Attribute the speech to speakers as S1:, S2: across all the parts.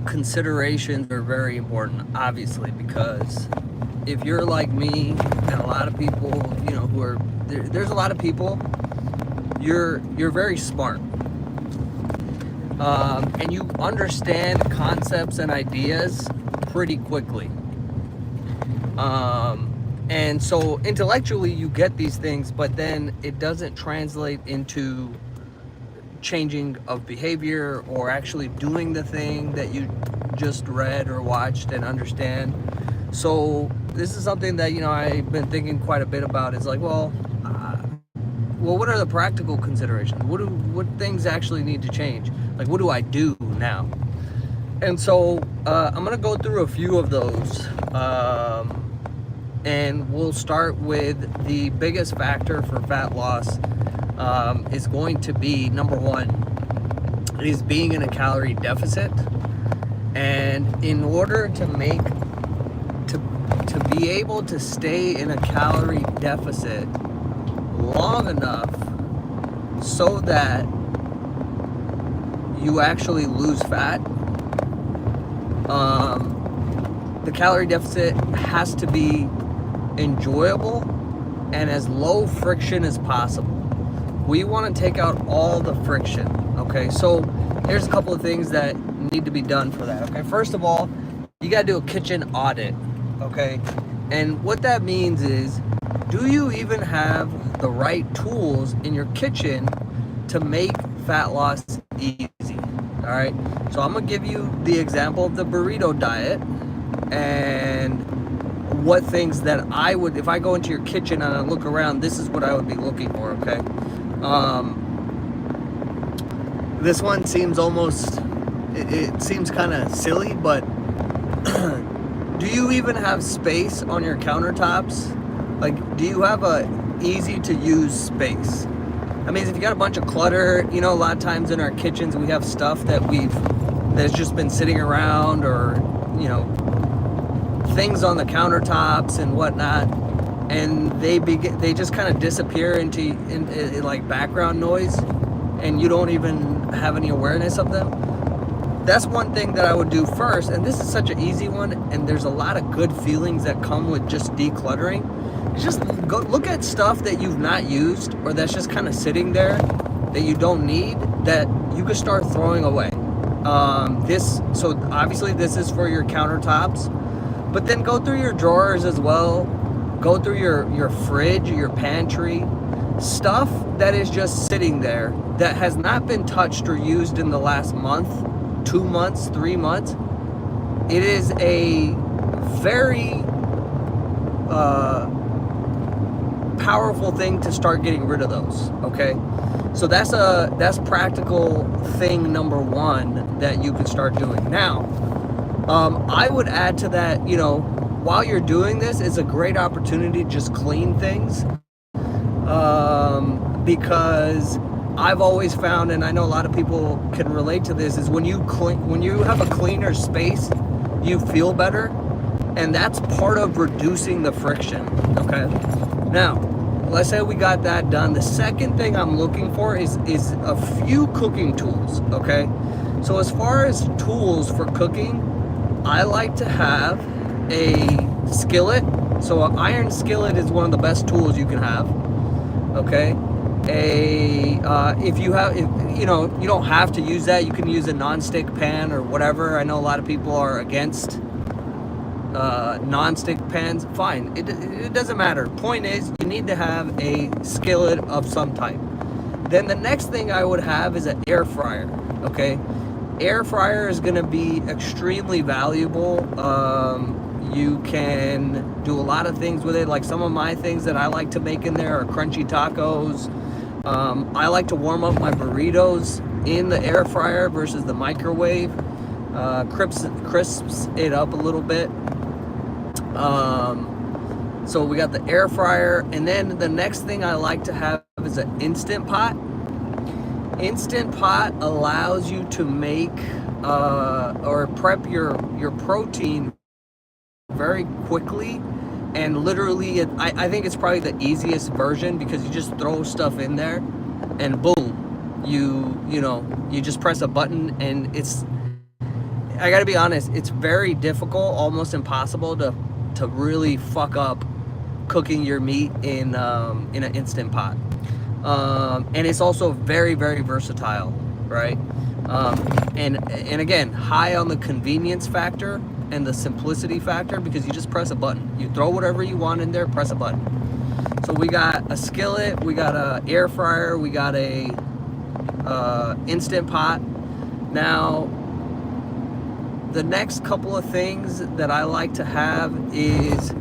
S1: considerations are very important, obviously, because if you're like me and a lot of people, who are there's a lot of people, you're very smart, and you understand concepts and ideas pretty quickly. And so intellectually you get these things, but then it doesn't translate into changing of behavior or actually doing the thing that you just read or watched and understand. So this is something that I've been thinking quite a bit about. Is like, well, what are the practical considerations? What things actually need to change? Like, what do I do now? And so I'm gonna go through a few of those, and we'll start with the biggest factor for fat loss. Is going to be, number one, is being in a calorie deficit. And in order to be able to stay in a calorie deficit long enough so that you actually lose fat, the calorie deficit has to be enjoyable and as low friction as possible. We want to take out all the friction. Okay, so here's a couple of things that need to be done for that. Okay, first of all, you got to do a kitchen audit. Okay, and what that means is, do you even have the right tools in your kitchen to make fat loss easy? All right, so I'm gonna give you the example of the burrito diet and what things that I would, if I go into your kitchen and I look around, this is what I would be looking for. Okay, this one seems almost, it seems kind of silly, but do you even have space on your countertops? Like, do you have a easy to use space? I mean, if you got a bunch of clutter, a lot of times in our kitchens we have stuff that's just been sitting around, or things on the countertops and whatnot, and they just kind of disappear into like background noise, and you don't even have any awareness of them. That's one thing that I would do first, and this is such an easy one, and there's a lot of good feelings that come with just decluttering. Just go look at stuff that you've not used, or that's just kind of sitting there that you don't need, that you could start throwing away. So obviously this is for your countertops, but then go through your drawers as well. Go through your fridge, your pantry, stuff that is just sitting there that has not been touched or used in the last month, 2 months, 3 months. It is a very powerful thing to start getting rid of those. Okay, so that's practical thing number one that you can start doing now. I would add to that, while you're doing this, it's a great opportunity to just clean things, because I've always found, and I know a lot of people can relate to this, is when you have a cleaner space, you feel better, and that's part of reducing the friction. Okay, now let's say we got that done. The second thing I'm looking for is a few cooking tools. Okay, so as far as tools for cooking, I like to have a skillet. So an iron skillet is one of the best tools you can have. Okay, if you don't have to use that. You can use a non-stick pan or whatever. I know a lot of people are against non-stick pans. Fine, it doesn't matter. Point is, you need to have a skillet of some type. Then the next thing I would have is an air fryer. Okay, air fryer is going to be extremely valuable. You can do a lot of things with it. Like, some of my things that I like to make in there are crunchy tacos. I like to warm up my burritos in the air fryer versus the microwave. Crisps it up a little bit. So we got the air fryer, and then the next thing I like to have is an Instant Pot. Instant Pot allows you to make or prep your protein very quickly, and literally I think it's probably the easiest version, because you just throw stuff in there and boom, you just press a button, and I gotta be honest, it's very difficult, almost impossible to really fuck up cooking your meat in an instant pot. And it's also very, very versatile, right? And again, high on the convenience factor and the simplicity factor, because you just press a button. You throw whatever you want in there, press a button. So we got a skillet, we got a air fryer, we got a instant pot. Now, the next couple of things that I like to have is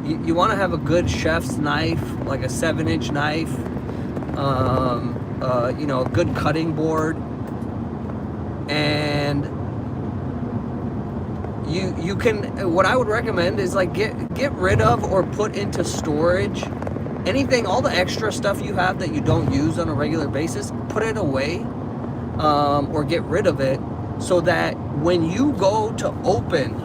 S1: you want to have a good chef's knife, like a 7-inch knife, a good cutting board, and you can. What I would recommend is like get rid of or put into storage anything, all the extra stuff you have that you don't use on a regular basis. Put it away, or get rid of it, so that when you go to open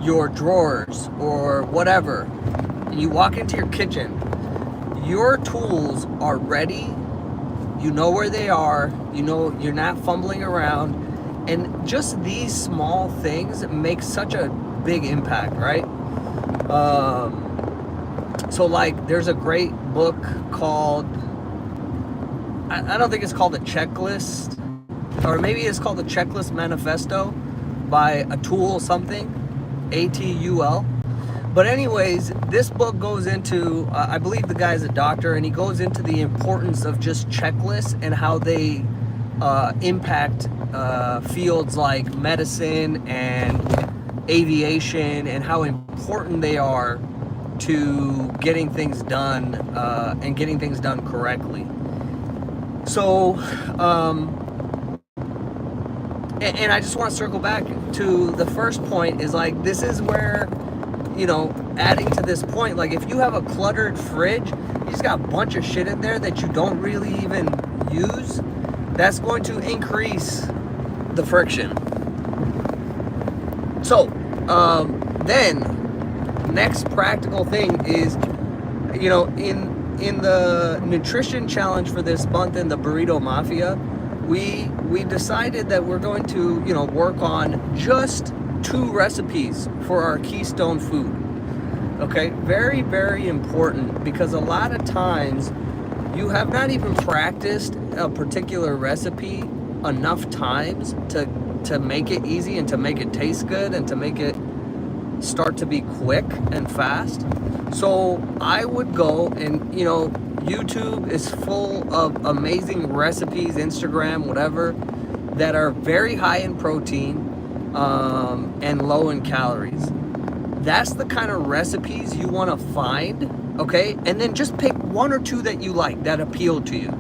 S1: your drawers or whatever, and you walk into your kitchen, your tools are ready. You know where they are. You know you're not fumbling around. And just these small things make such a big impact, right? So like there's a great book called, I don't think it's called The Checklist, or maybe it's called The Checklist Manifesto by Atul something, A-T-U-L. But anyways, this book goes into, I believe the guy's a doctor, and he goes into the importance of just checklists and how they impact fields like medicine and aviation, and how important they are to getting things done and getting things done correctly. So, and I just want to circle back to the first point, is like, this is where, adding to this point, like if you have a cluttered fridge, you just got a bunch of shit in there that you don't really even use, that's going to increase the friction. So, then, next practical thing is, in the nutrition challenge for this month in the Burrito Mafia, we decided that we're going to, work on just 2 recipes for our keystone food. Okay, very, very important, because a lot of times you have not even practiced a particular recipe enough times to make it easy and to make it taste good and to make it start to be quick and fast. So I would go and, YouTube is full of amazing recipes, Instagram, whatever, that are very high in protein and low in calories. That's the kind of recipes you want to find, okay? And then just pick 1 or 2 that you like, that appeal to you,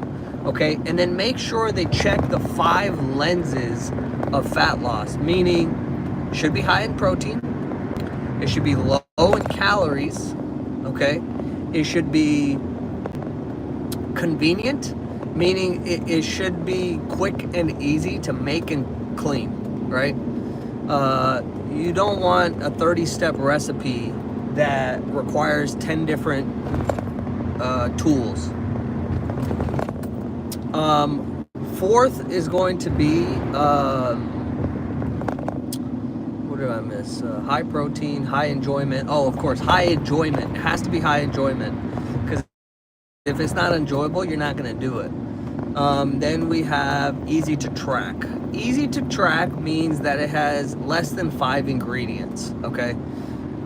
S1: okay? And then make sure they check the 5 lenses of fat loss, meaning should be high in protein, it should be low in calories, okay? It should be convenient, meaning it should be quick and easy to make and clean, right? You don't want a 30-step recipe that requires 10 different tools. Fourth is going to be, what did I miss? High protein, high enjoyment. Oh, of course, high enjoyment. It has to be high enjoyment, because if it's not enjoyable, you're not going to do it. Then we have easy to track. Easy to track means that it has less than 5 ingredients, okay?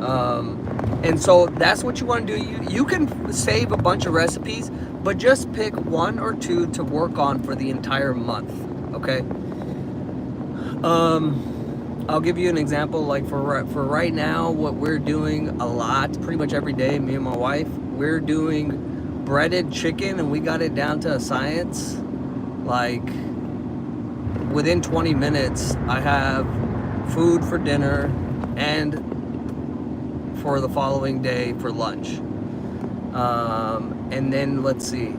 S1: And so that's what you want to do. You can save a bunch of recipes, but just pick 1 or 2 to work on for the entire month, okay? I'll give you an example. Like for right now, what we're doing a lot, pretty much every day, me and my wife, we're doing breaded chicken, and we got it down to a science. Like within 20 minutes, I have food for dinner and for the following day for lunch. And then let's see.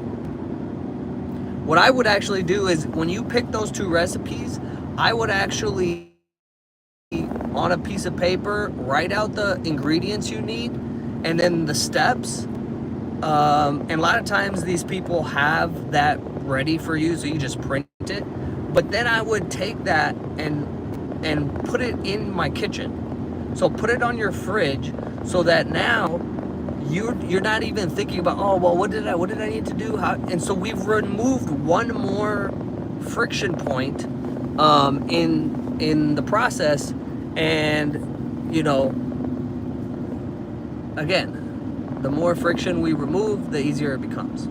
S1: What I would actually do is, when you pick those 2 recipes, I would actually, on a piece of paper, write out the ingredients you need and then the steps. And a lot of times these people have that ready for you, so you just print it. But then I would take that and put it in my kitchen. So put it on your fridge so that now you're not even thinking about, oh well, what did I need to do? How? And so we've removed one more friction point in the process, and you know, again, the more friction we remove, the easier it becomes.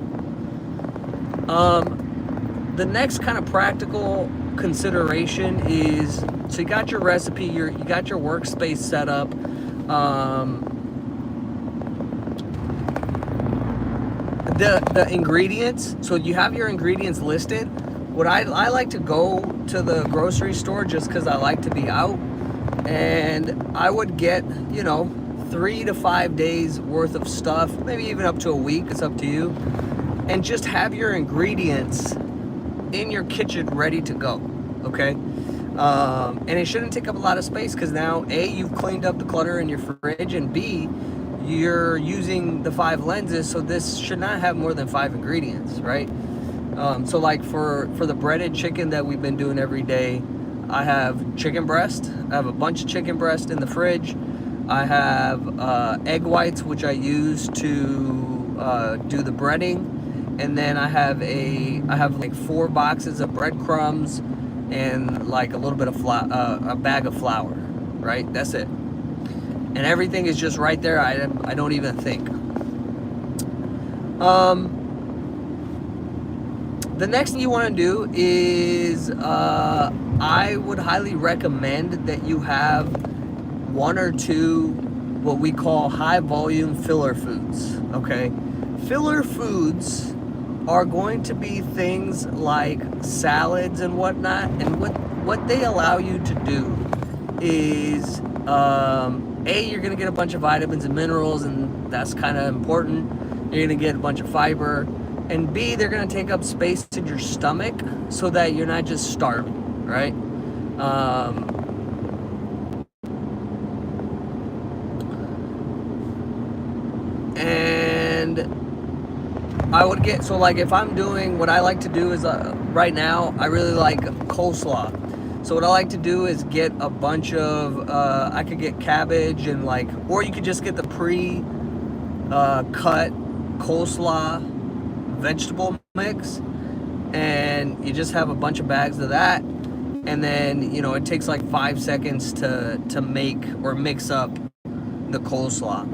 S1: The next kind of practical consideration is, so you got your recipe, you got your workspace set up. The ingredients, so you have your ingredients listed. What I like to go to the grocery store just because I like to be out, and I would get, you know, 3 to 5 days worth of stuff, maybe even up to a week, it's up to you, and just have your ingredients in your kitchen ready to go, okay? And it shouldn't take up a lot of space because now, A, you've cleaned up the clutter in your fridge, and B, you're using the 5 lenses, so this should not have more than 5 ingredients, right? So like for the breaded chicken that we've been doing every day, I have chicken breast. I have a bunch of chicken breast in the fridge. I have egg whites, which I use to do the breading. And then I have like 4 boxes of breadcrumbs and like a little bit of a bag of flour, right? That's it. And everything is just right there. I don't even think. The next thing you want to do is I would highly recommend that you have 1 or 2 what we call high volume filler foods, okay? Filler foods are going to be things like salads and whatnot, and what they allow you to do is A, you're gonna get a bunch of vitamins and minerals, and that's kind of important. You're gonna get a bunch of fiber, and B, they're gonna take up space in your stomach so that you're not just starving, right? And I would get, so like if I'm doing, what I like to do is right now I really like coleslaw. So what I like to do is get a bunch of I could get cabbage and like, or you could just get the cut coleslaw vegetable mix, and you just have a bunch of bags of that, and then, you know, it takes like 5 seconds to make or mix up the coleslaw.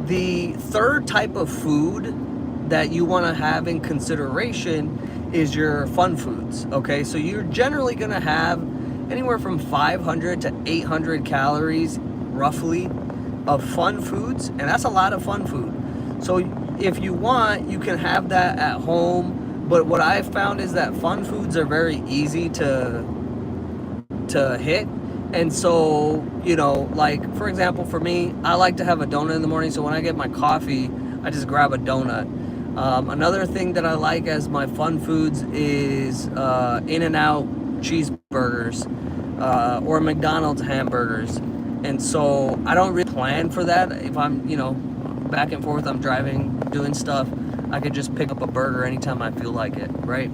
S1: The third type of food that you want to have in consideration is your fun foods, okay? So you're generally going to have anywhere from 500 to 800 calories roughly of fun foods, and that's a lot of fun food. So if you want, you can have that at home, but what I've found is that fun foods are very easy to hit. And so, you know, like for example, for me, I like to have a donut in the morning, so when I get my coffee, I just grab a donut. Another thing that I like as my fun foods is In-N-Out cheeseburgers or McDonald's hamburgers. And so I don't really plan for that. If I'm, you know, back and forth, I'm driving, doing stuff, I could just pick up a burger anytime I feel like it, right?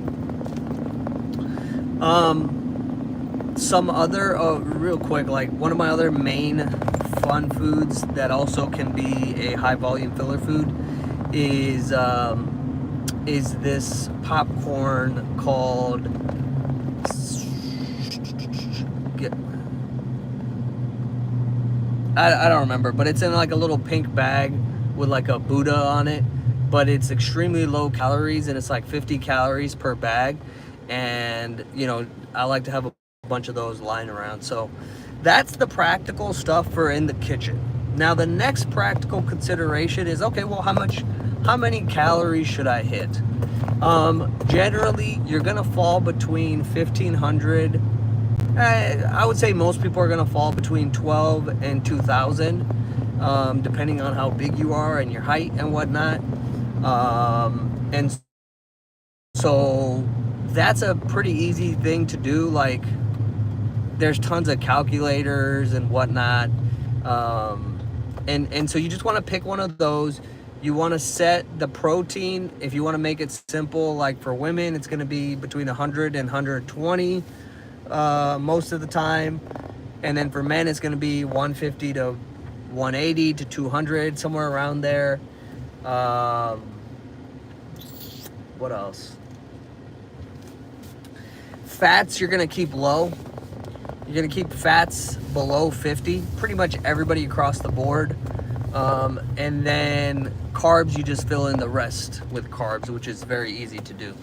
S1: Some other, real quick, like one of my other main fun foods that also can be a high volume filler food is this popcorn called, I don't remember, but it's in like a little pink bag with like a Buddha on it, but it's extremely low calories, and it's like 50 calories per bag. And, you know, I like to have a bunch of those lying around. So that's the practical stuff for in the kitchen. Now the next practical consideration is, okay, well, how many calories should I hit? Generally you're gonna fall between 1,500, I would say most people are gonna fall between 12 and 2,000, depending on how big you are and your height and whatnot. And so that's a pretty easy thing to do. Like, there's tons of calculators and whatnot, and so you just want to pick one of those. You want to set the protein, if you want to make it simple, like for women, it's going to be between 100 and 120 most of the time. And then for men, it's going to be 150 to 180 to 200, somewhere around there. What else? Fats, you're going to keep low. You're going to keep fats below 50, pretty much everybody across the board. And then carbs, you just fill in the rest with carbs, which is very easy to do.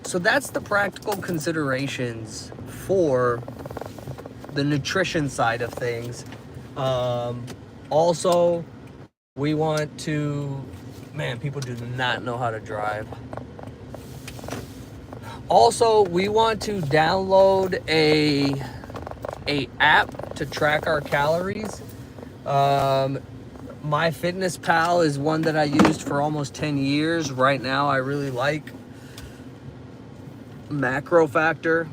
S1: So that's the practical considerations for the nutrition side of things. Also, we want to, man, people do not know how to drive. Also, we want to download a app to track our calories. MyFitnessPal is one that I used for almost 10 years. Right now, I really like Macro Factor.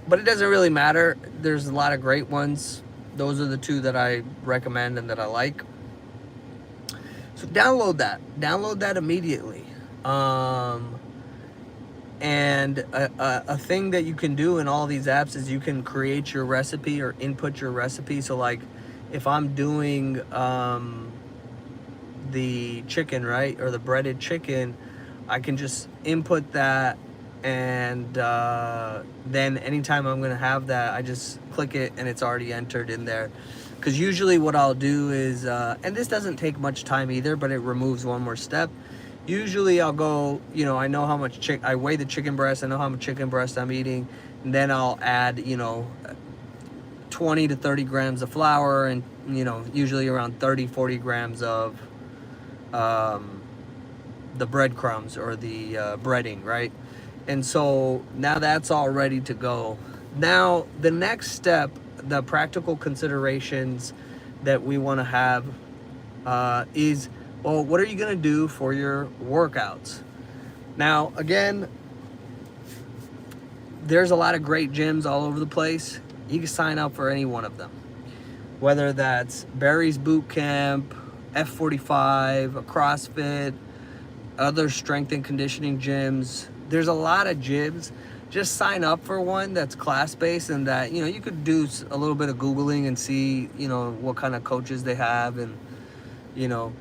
S1: But it doesn't really matter. There's a lot of great ones. Those are the two that I recommend and that I like. So download that. Download that immediately. And a thing that you can do in all these apps is you can create your recipe or input your recipe. So like if I'm doing the chicken, right, or the breaded chicken, I can just input that, and then anytime I'm gonna have that, I just click it and it's already entered in there. Because usually what I'll do is, and this doesn't take much time either, but it removes one more step. Usually I'll go, you know, I know how much I weigh the chicken breast, I know how much chicken breast I'm eating, and then I'll add, you know, 20 to 30 grams of flour, and, you know, usually around 30-40 grams of the breadcrumbs or the breading, right? And so now that's all ready to go. Now the next step, the practical considerations that we want to have is, well, what are you going to do for your workouts? Now, again, there's a lot of great gyms all over the place. You can sign up for any one of them, whether that's Barry's Boot Camp, F45, a CrossFit, other strength and conditioning gyms. There's a lot of gyms. Just sign up for one that's class-based, and that, you know, you could do a little bit of Googling and see, you know, what kind of coaches they have, and, you know,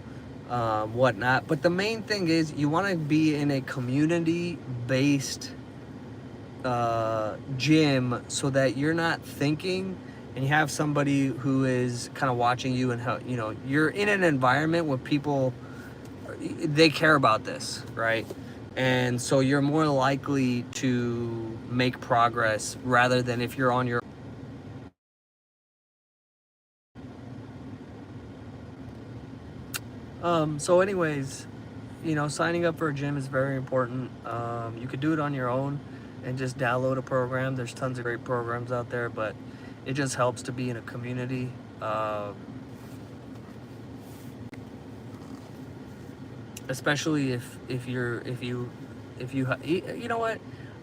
S1: whatnot. But the main thing is you want to be in a community-based gym, so that you're not thinking, and you have somebody who is kind of watching you, and how, you know, you're in an environment where people, they care about this, right? And so you're more likely to make progress rather than if you're on your so anyways, you know, signing up for a gym is very important. You could do it on your own and just download a program. There's tons of great programs out there, but it just helps to be in a community. Especially if you know what,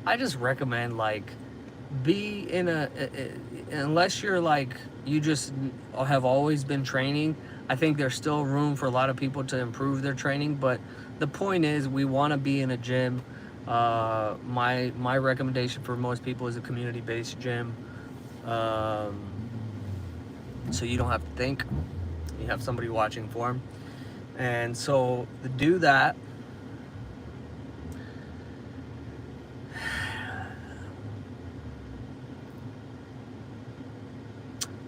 S1: I just recommend, like, be in a unless you're like, you just have always been training. I think there's still room for a lot of people to improve their training, but the point is we want to be in a gym. My recommendation for most people is a community-based gym, so you don't have to think, you have somebody watching for them. And so to do that,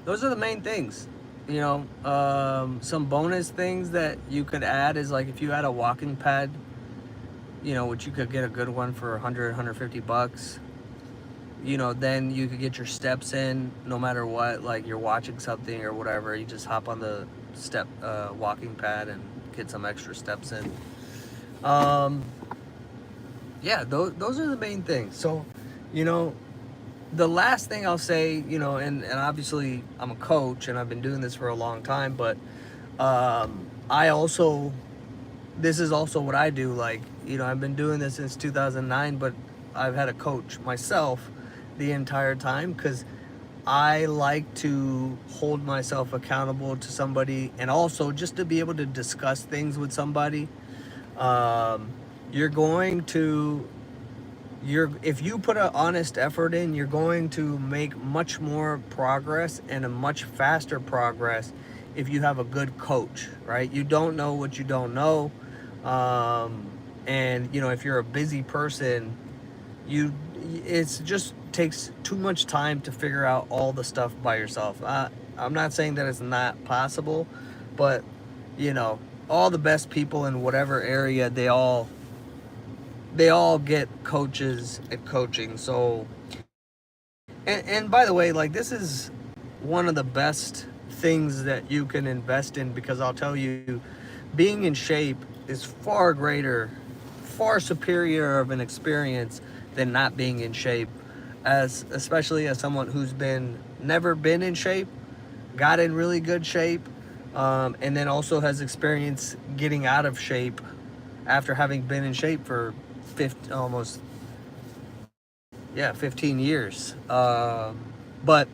S1: those are the main things. You know, some bonus things that you could add is, like, if you had a walking pad, you know, which you could get a good one for 150 bucks, you know, then you could get your steps in no matter what. Like, you're watching something or whatever, you just hop on the step walking pad and get some extra steps in. Yeah, those are the main things. So, you know, the last thing I'll say, you know, and obviously I'm a coach and I've been doing this for a long time, but this is also what I do. Like, you know, I've been doing this since 2009, but I've had a coach myself the entire time, because I like to hold myself accountable to somebody, and also just to be able to discuss things with somebody. Um, you're going to if you put an honest effort in, you're going to make much more progress and a much faster progress if you have a good coach, right? You don't know what you don't know. Um, and if you're a busy person, you it's just takes too much time to figure out all the stuff by yourself. I'm not saying that it's not possible, but you know, all the best people in whatever area, they all get coaches and coaching. So, and by the way, like, this is one of the best things that you can invest in, because I'll tell you, being in shape is far greater, far superior of an experience than not being in shape. As especially as someone who's never been in shape, got in really good shape, and then also has experience getting out of shape after having been in shape for 15 years. But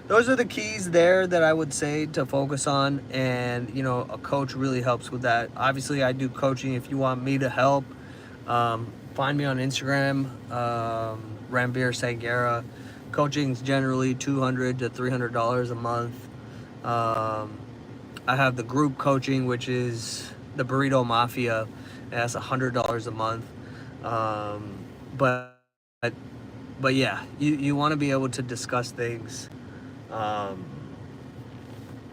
S1: those are the keys there that I would say to focus on, and a coach really helps with that. Obviously, I do coaching. If you want me to help, find me on Instagram, Ranbir Sangera. Coaching's generally $200 to $300 a month. I have the group coaching, which is the Burrito Mafia, and that's $100 a month. But but yeah, you want to be able to discuss things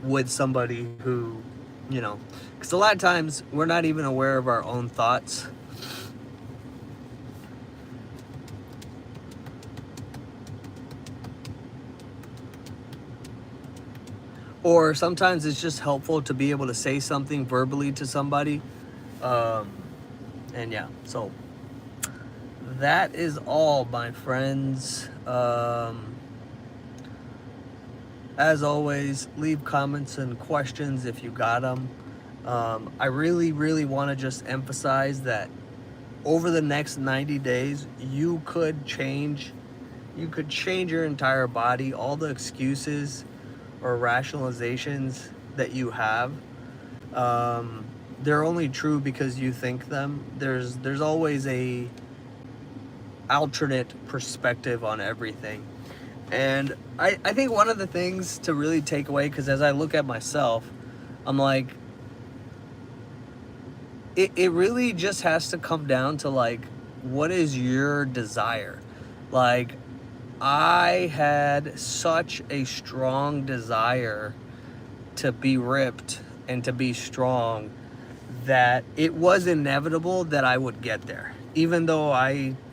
S1: with somebody who, because a lot of times we're not even aware of our own thoughts. Or sometimes it's just helpful to be able to say something verbally to somebody. And yeah, so that is all, my friends. As always, leave comments and questions if you got them. I really, really want to just emphasize that over the next 90 days, you could change your entire body. All the excuses or rationalizations that you have, they're only true because you think them. There's always a alternate perspective on everything. And I think one of the things to really take away, because as I look at myself, I'm like, it really just has to come down to, like, what is your desire? Like, I had such a strong desire to be ripped and to be strong that it was inevitable that I would get there. Even though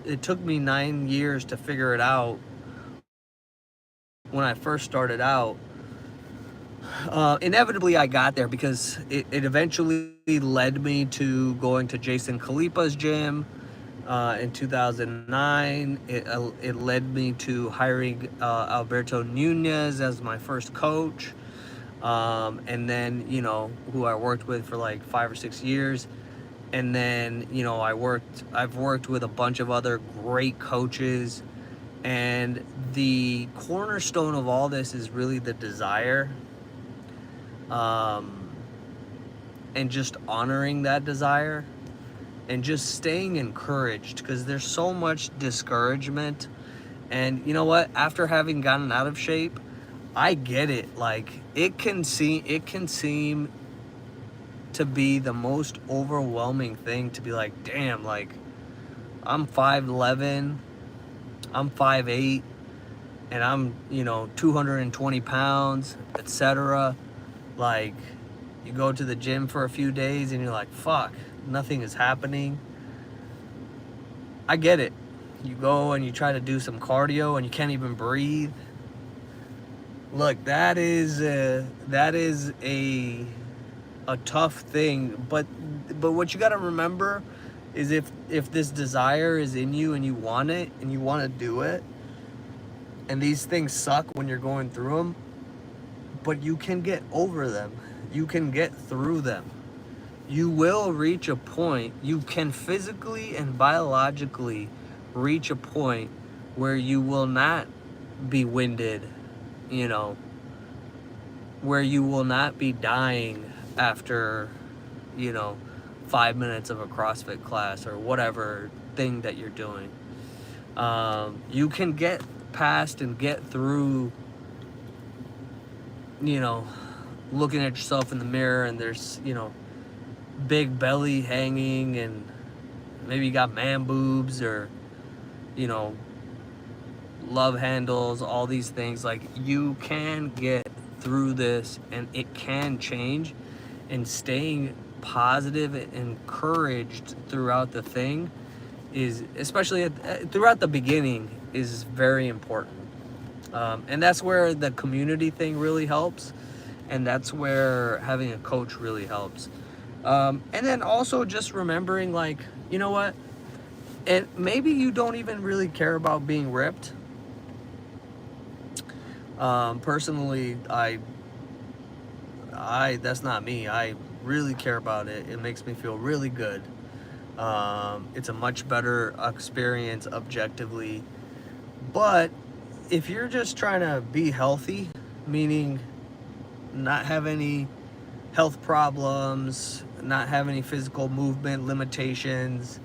S1: it took me 9 years to figure it out when I first started out, inevitably I got there, because it eventually led me to going to Jason Khalipa's gym in 2009. It led me to hiring Alberto Nunez as my first coach, and then who I worked with for like 5 or 6 years. And then I've worked with a bunch of other great coaches, and the cornerstone of all this is really the desire, and just honoring that desire, and just staying encouraged, because there's so much discouragement. And you know what? After having gotten out of shape, I get it. Like, it can seem to be the most overwhelming thing to be like, damn, like, I'm 5'11", I'm 5'8", and I'm 220 pounds, etc. Like, you go to the gym for a few days and you're like, fuck, nothing is happening. I get it. You go and you try to do some cardio and you can't even breathe. Look, that is a tough thing, but what you got to remember is, if this desire is in you and you want it and you want to do it, and these things suck when you're going through them, but you can get over them, you can get through them. You will reach a point, you can physically and biologically reach a point where you will not be winded you know, where you will not be dying after, you know, 5 minutes of a CrossFit class or whatever thing that you're doing. You can get past and get through, you know, looking at yourself in the mirror and there's, you know, big belly hanging and maybe you got man boobs or, you know, love handles, all these things. Like, you can get through this and it can change, and staying positive and encouraged throughout the thing is, especially throughout the beginning, is very important. And that's where the community thing really helps, and that's where having a coach really helps. And then also just remembering, like, you know what, and maybe you don't even really care about being ripped. Personally, I that's not me. I really care about it. It makes me feel really good. It's a much better experience objectively. But if you're just trying to be healthy, meaning not have any health problems, not have any physical movement limitations,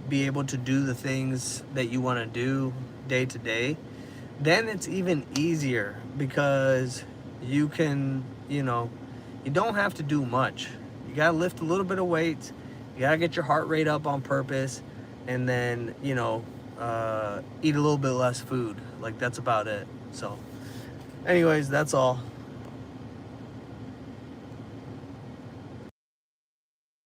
S1: be able to do the things that you want to do day to day, then it's even easier, because you can, you know, you don't have to do much. You gotta lift a little bit of weight, you gotta get your heart rate up on purpose, and then, you know, eat a little bit less food. Like, that's about it. So anyways, that's all.